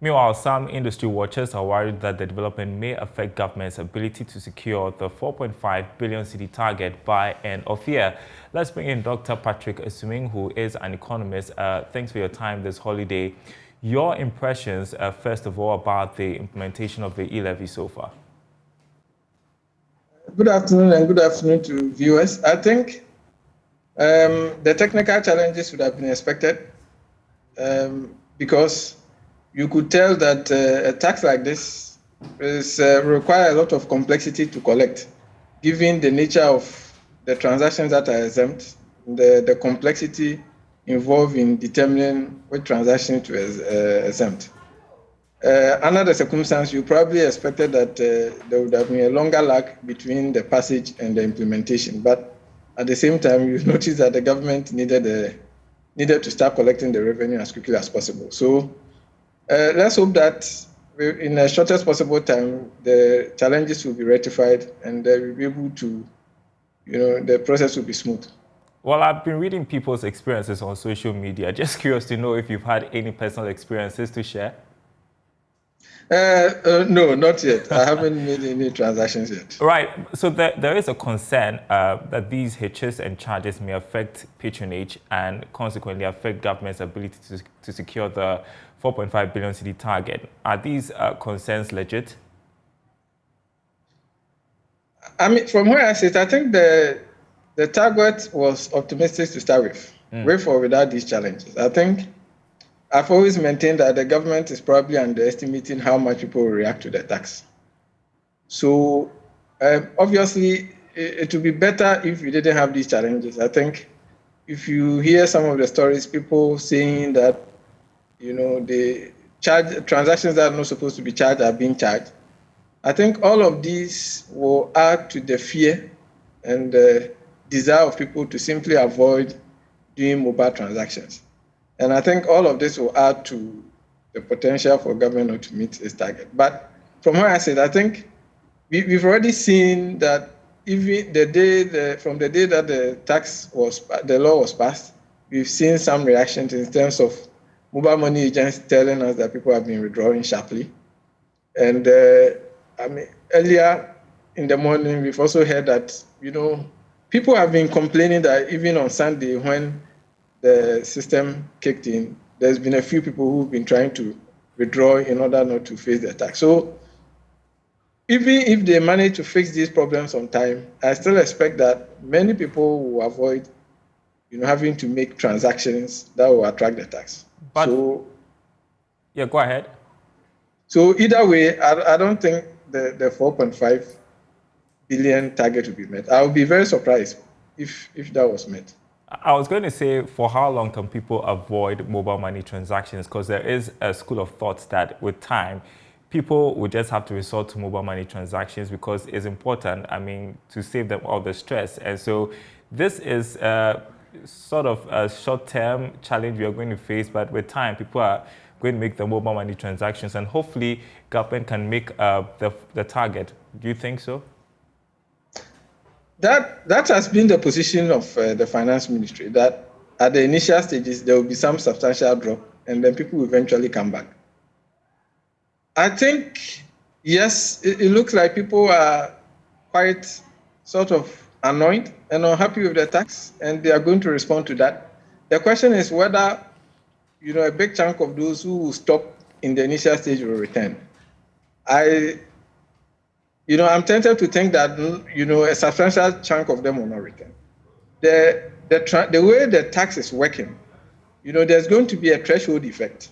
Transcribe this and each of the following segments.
Meanwhile, some industry watchers are worried that the development may affect government's ability to secure the 4.5 billion cedi target by end of year. Let's bring in Dr. Patrick Assuming, who is an economist. Thanks for your time this holiday. Your impressions, first of all, about the implementation of the E-Levy so far. Good afternoon and good afternoon to viewers. I think the technical challenges would have been expected because you could tell that a tax like this require a lot of complexity to collect, given the nature of the transactions that are exempt, the complexity involved in determining which transaction to exempt. Under the circumstance, you probably expected that there would have been a longer lag between the passage and the implementation. But at the same time, you notice that the government needed to start collecting the revenue as quickly as possible. So let's hope that in the shortest possible time, the challenges will be rectified and they will be able to, the process will be smooth. Well, I've been reading people's experiences on social media. Just curious to know if you've had any personal experiences to share. No, not yet. I haven't made any transactions yet. Right. So there is a concern that these hitches and charges may affect patronage and consequently affect government's ability to secure the 4.5 billion cedi target. Are these concerns legit? I mean, from where I sit, I think the target was optimistic to start with or without these challenges. I think I've always maintained that the government is probably underestimating how much people will react to the tax. So obviously, it would be better if we didn't have these challenges. I think if you hear some of the stories, people saying that, the transactions that are not supposed to be charged are being charged, I think all of these will add to the fear and the desire of people to simply avoid doing mobile transactions. And I think all of this will add to the potential for government not to meet its target. But from where I said, I think we've already seen that even from the day that the law was passed, we've seen some reactions in terms of mobile money agents telling us that people have been withdrawing sharply. And earlier in the morning, we've also heard that, people have been complaining that even on Sunday when the system kicked in, there's been a few people who've been trying to withdraw in order not to face the tax. So even if they manage to fix these problems on time, I still expect that many people will avoid, having to make transactions that will attract the tax. But, yeah, go ahead. So either way, I don't think the 4.5 billion target will be met. I would be very surprised if that was met. I was going to say, for how long can people avoid mobile money transactions? Because there is a school of thought that with time, people would just have to resort to mobile money transactions because it's important, to save them all the stress. And so this is sort of a short-term challenge we are going to face, but with time, people are going to make the mobile money transactions and hopefully government can make the target. Do you think so? That has been the position of the finance ministry, that at the initial stages, there will be some substantial drop and then people will eventually come back. I think, yes, it looks like people are quite sort of annoyed and unhappy with the tax and they are going to respond to that. The question is whether, a big chunk of those who will stop in the initial stage will return. I'm tempted to think that, a substantial chunk of them will not return. The way the tax is working, there's going to be a threshold effect.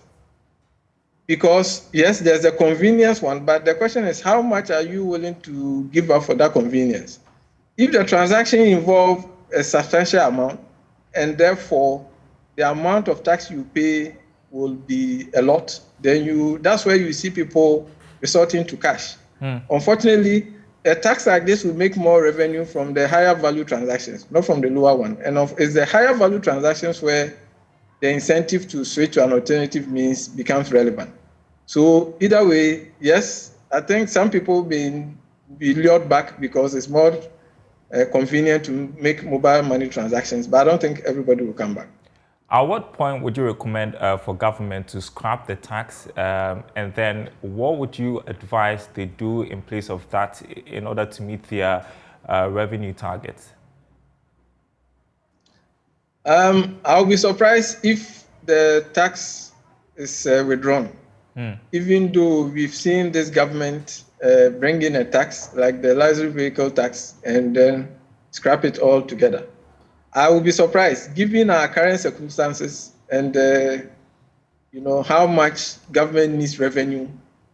Because, yes, there's a convenience one, but the question is, how much are you willing to give up for that convenience? If the transaction involves a substantial amount, and therefore the amount of tax you pay will be a lot, then that's where you see people resorting to cash. Unfortunately, a tax like this will make more revenue from the higher value transactions, not from the lower one. And it's the higher value transactions where the incentive to switch to an alternative means becomes relevant. So either way, yes, I think some people may be lured back because it's more convenient to make mobile money transactions, but I don't think everybody will come back. At what point would you recommend for government to scrap the tax? And then what would you advise they do in place of that in order to meet their revenue targets? I'll be surprised if the tax is withdrawn. Even though we've seen this government bring in a tax like the luxury vehicle tax and then scrap it all together. I will be surprised, given our current circumstances and how much government needs revenue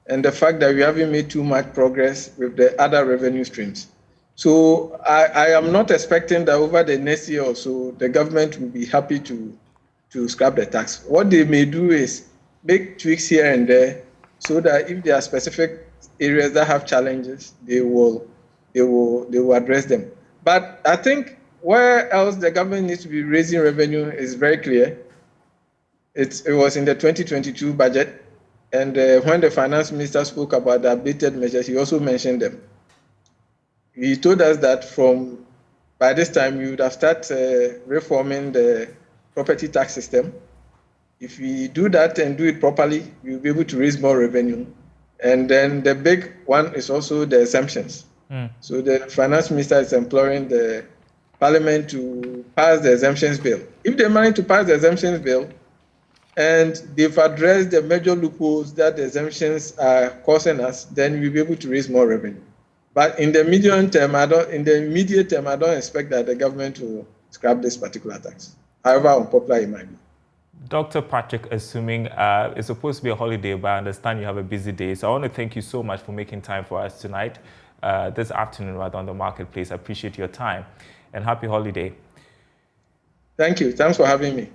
and the fact that we haven't made too much progress with the other revenue streams. So I am not expecting that over the next year or so, the government will be happy to scrap the tax. What they may do is make tweaks here and there so that if there are specific areas that have challenges, they will address them. But I think where else the government needs to be raising revenue is very clear. It was in the 2022 budget, and when the finance minister spoke about the updated measures, he also mentioned them. He told us that by this time we would have started reforming the property tax system. If we do that and do it properly, we'll be able to raise more revenue. And then the big one is also the exemptions. So the finance minister is imploring the Parliament to pass the exemptions bill. If they manage to pass the exemptions bill and they've addressed the major loopholes that the exemptions are causing us, then we'll be able to raise more revenue. But in the medium term, I don't expect that the government will scrap this particular tax, however unpopular it might be. Dr. Patrick, assuming it's supposed to be a holiday, but I understand you have a busy day. So I want to thank you so much for making time for us tonight, this afternoon, rather, on the marketplace. I appreciate your time and happy holiday. Thank you. Thanks for having me.